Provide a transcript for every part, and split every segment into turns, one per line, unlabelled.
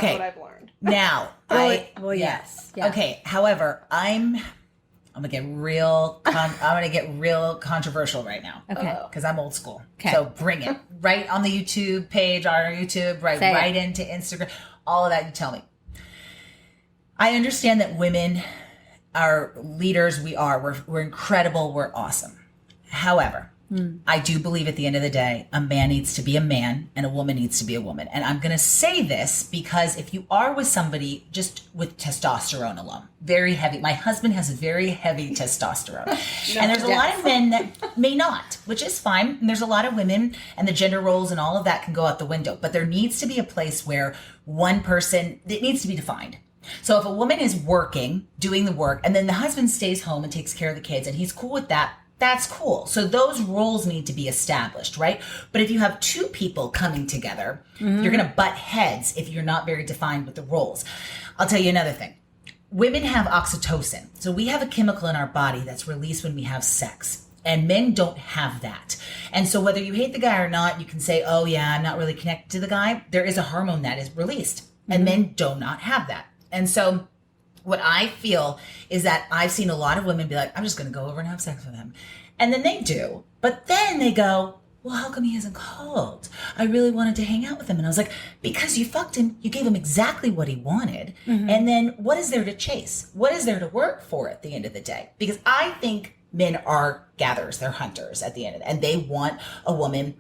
That's what I've learned.
Now,
yes.
Okay. However, I'm gonna get real. I'm gonna get real controversial right now.
Okay.
Because I'm old school.
Okay.
So bring it right on the YouTube page, on our YouTube, right into Instagram, all of that. You tell me. I understand that women are leaders. We're incredible. We're awesome. However, I do believe at the end of the day, a man needs to be a man and a woman needs to be a woman. And I'm going to say this because if you are with somebody just with testosterone alone, very heavy. My husband has very heavy testosterone. And there's a lot of men that may not, which is fine. And there's a lot of women and the gender roles and all of that can go out the window. But there needs to be a place where one person, it needs to be defined. So if a woman is working, doing the work, and then the husband stays home and takes care of the kids and he's cool with that, that's cool. So those roles need to be established, right? But if you have two people coming together, you're going to butt heads if you're not very defined with the roles. I'll tell you another thing. Women have oxytocin. So we have a chemical in our body that's released when we have sex. And men don't have that. And so whether you hate the guy or not, you can say, oh yeah, I'm not really connected to the guy. There is a hormone that is released. And men do not have that. And so what I feel is that I've seen a lot of women be like, I'm just going to go over and have sex with him. And then they do. But then they go, well, how come he hasn't called? I really wanted to hang out with him. And I was like, because you fucked him. You gave him exactly what he wanted. And then what is there to chase? What is there to work for at the end of the day? Because I think men are gatherers. They're hunters at the end of it. And they want a woman.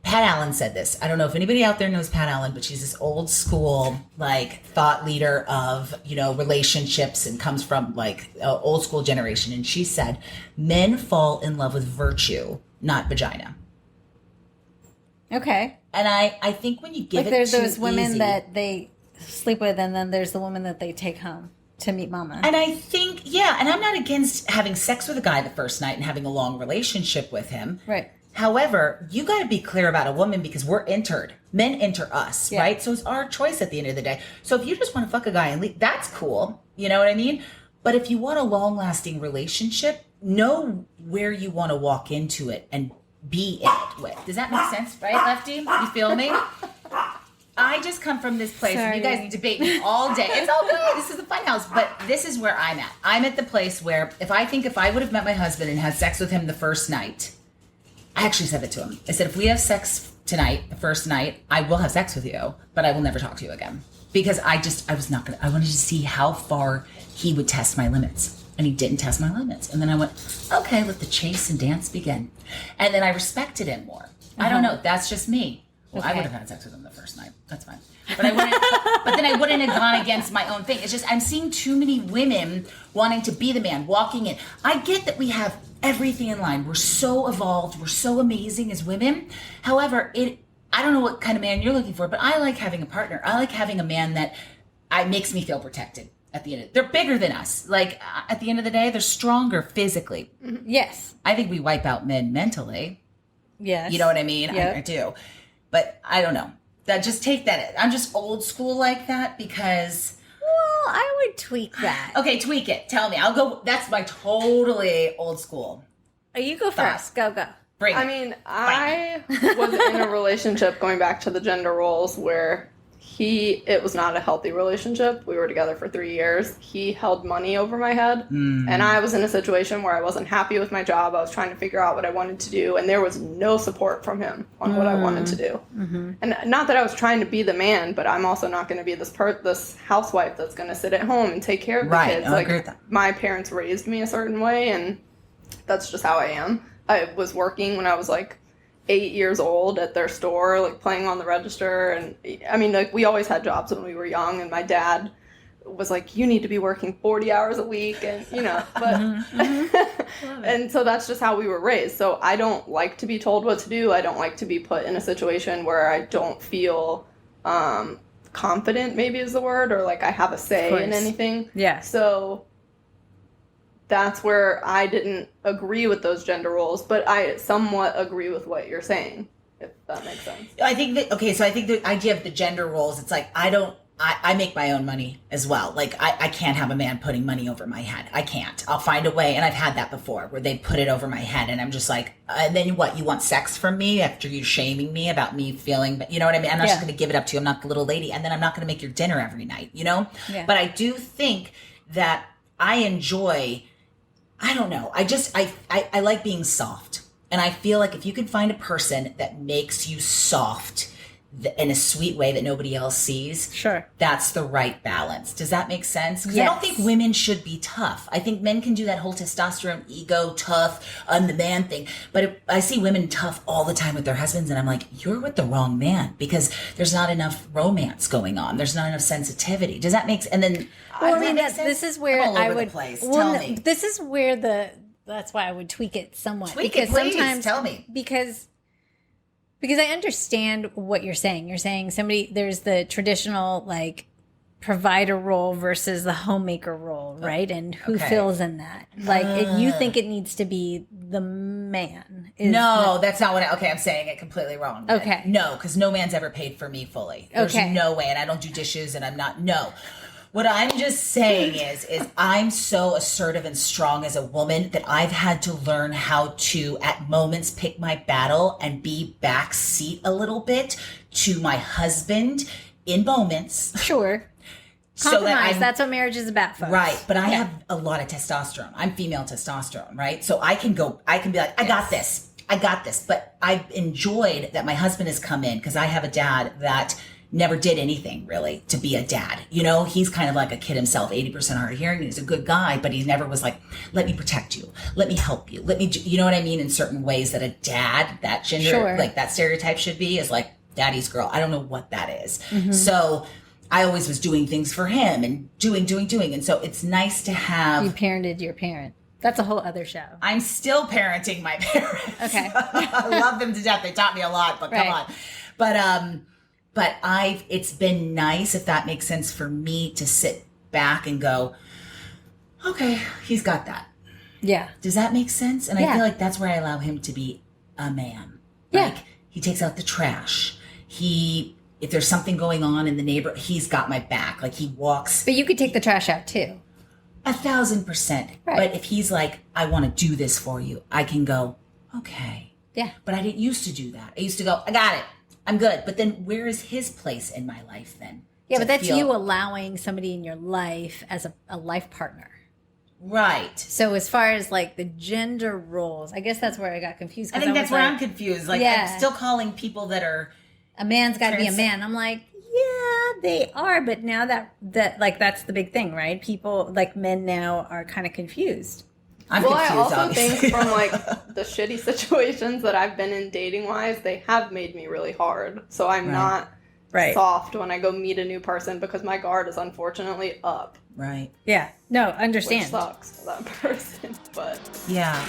Pat Allen said this. I don't know if anybody out there knows Pat Allen, but she's this old school, like, thought leader of, relationships and comes from, like, an old school generation. And she said, men fall in love with virtue, not vagina.
Okay.
And I think when you give it
there's
too
those women
easy,
that they sleep with, and then there's the woman that they take home to meet mama.
And I think, and I'm not against having sex with a guy the first night and having a long relationship with him.
Right.
However, you got to be clear about a woman because we're entered. Men enter us, right? So it's our choice at the end of the day. So if you just want to fuck a guy and leave, that's cool. You know what I mean? But if you want a long-lasting relationship, know where you want to walk into it and be in it with. Does that make sense, right, Lefty? You feel me? I just come from this place, and you guys debate me all day. It's all good. This is the fun house. But this is where I'm at. I'm at the place where if I would have met my husband and had sex with him the first night, I actually said it to him. I said, if we have sex tonight, the first night, I will have sex with you, but I will never talk to you again. Because I wanted to see how far he would test my limits. And he didn't test my limits. And then I went, okay, let the chase and dance begin. And then I respected him more. I don't know. That's just me. Well, I would have had sex with him the first night. That's fine. But I wouldn't. But then I wouldn't have gone against my own thing. It's just I'm seeing too many women wanting to be the man, walking in. I get that we have everything in line. We're so evolved. We're so amazing as women. However, I don't know what kind of man you're looking for, but I like having a partner. I like having a man that makes me feel protected. At the end, they're bigger than us. Like at the end of the day, they're stronger physically.
Yes,
I think we wipe out men mentally.
Yes,
you know what I mean.
Yep.
I do. But I don't know. Just take that. I'm just old school like that because.
Well, I would tweak that.
Okay, tweak it. Tell me. I'll go. That's my totally old school.
You go first. Go.
Bring it.
I mean, I was in a relationship, going back to the gender roles, where it was not a healthy relationship. We were together for 3 years. He held money over my head. And I was in a situation where I wasn't happy with my job. I was trying to figure out what I wanted to do. And there was no support from him on what I wanted to do. And not that I was trying to be the man, but I'm also not going to be this housewife that's going to sit at home and take care of the kids.
I agree with that.
My parents raised me a certain way, and that's just how I am. I was working when I was 8 years old at their store, playing on the register. And I mean, we always had jobs when we were young, and my dad was like, you need to be working 40 hours a week, and but and so that's just how we were raised. So I don't like to be told what to do. I don't like to be put in a situation where I don't feel confident, maybe is the word, or I have a say in anything.
Yeah.
So that's where I didn't agree with those gender roles, but I somewhat agree with what you're saying, if that makes sense.
I think the idea of the gender roles, it's I make my own money as well. Like, I can't have a man putting money over my head. I can't. I'll find a way. And I've had that before where they put it over my head. And I'm just like, and then what? You want sex from me after you shaming me about me feeling, you know what I mean? I'm not just going to give it up to you. I'm not the little lady. And then I'm not going to make your dinner every night, you know?
Yeah.
But I do think that I enjoy, I don't know. I like being soft. And I feel like if you can find a person that makes you soft in a sweet way that nobody else sees,
Sure,
that's the right balance. Does that make sense? Because
Yes.
I don't think women should be tough. I think men can do that whole testosterone, ego, tough, I'm the man thing. But I see women tough all the time with their husbands, and I'm like, you're with the wrong man, because there's not enough romance going on. There's not enough sensitivity. Does that make sense? And then,
well,
does that make sense?
this is where
I'm all
I
over
would
the place.
well,
Tell me.
This is where that's why I would tweak it somewhat.
Tweak it,
because
please.
sometimes
Tell me.
Because I understand what you're saying. You're saying there's the traditional like provider role versus the homemaker role, right? And who
Okay.
fills in that? Like, if you think it needs to be the man.
No, that's not what I'm saying it completely wrong.
Okay.
No, because no man's ever paid for me fully. There's
Okay.
no way. And I don't do dishes, and I'm not, no. What I'm just saying is I'm so assertive and strong as a woman that I've had to learn how to, at moments, pick my battle and be backseat a little bit to my husband in moments.
Sure.
So
Compromise.
that
That's what marriage is about, folks.
Right. But I have a lot of testosterone. I'm female testosterone, right? So I can be like, I got this. But I've enjoyed that my husband has come in, because I have a dad that never did anything really to be a dad. You know, he's kind of like a kid himself, 80% hard of hearing. He's a good guy, but he never was like, let me protect you. Let me help you. You know what I mean? In certain ways that a dad, that gender,
Sure.
like that stereotype should be, is like daddy's girl. I don't know what that is.
Mm-hmm.
So I always was doing things for him and doing. And so it's nice to have.
You parented your parent. That's a whole other show.
I'm still parenting my parents.
Okay.
I love them to death. They taught me a lot, but
Right.
come on. But it's been nice, if that makes sense, for me to sit back and go, okay, he's got that.
Yeah.
Does that make sense? And
Yeah.
I feel like that's where I allow him to be a man.
Yeah.
Like, he takes out the trash. If there's something going on in the neighbor, he's got my back. Like, he walks
But you could take the trash out too.
1,000%.
Right.
But if he's like, I want to do this for you, I can go, okay.
Yeah.
But I didn't used to do that. I used to go, I got it. I'm good. But then where is his place in my life then?
Yeah,
To
but that's
feel-
you allowing somebody in your life as a life partner.
Right.
So as far as like the gender roles, I guess that's where I got confused.
I
'cause
think that's
was
where
like,
I'm confused. Like,
Yeah.
I'm still calling people that are,
a man's got to be a
Trans-
man. I'm like, yeah, they are. But now that like, that's the big thing, right? People like men now are kind of confused.
I'm
Well,
confused,
I also
obviously.
think from like the shitty situations that I've been in dating wise, they have made me really hard. So I'm
Right.
not
Right.
soft when I go meet a new person, because my guard is unfortunately up,
Right.
Yeah. No,
which
understand.
sucks for that person. But
Yeah.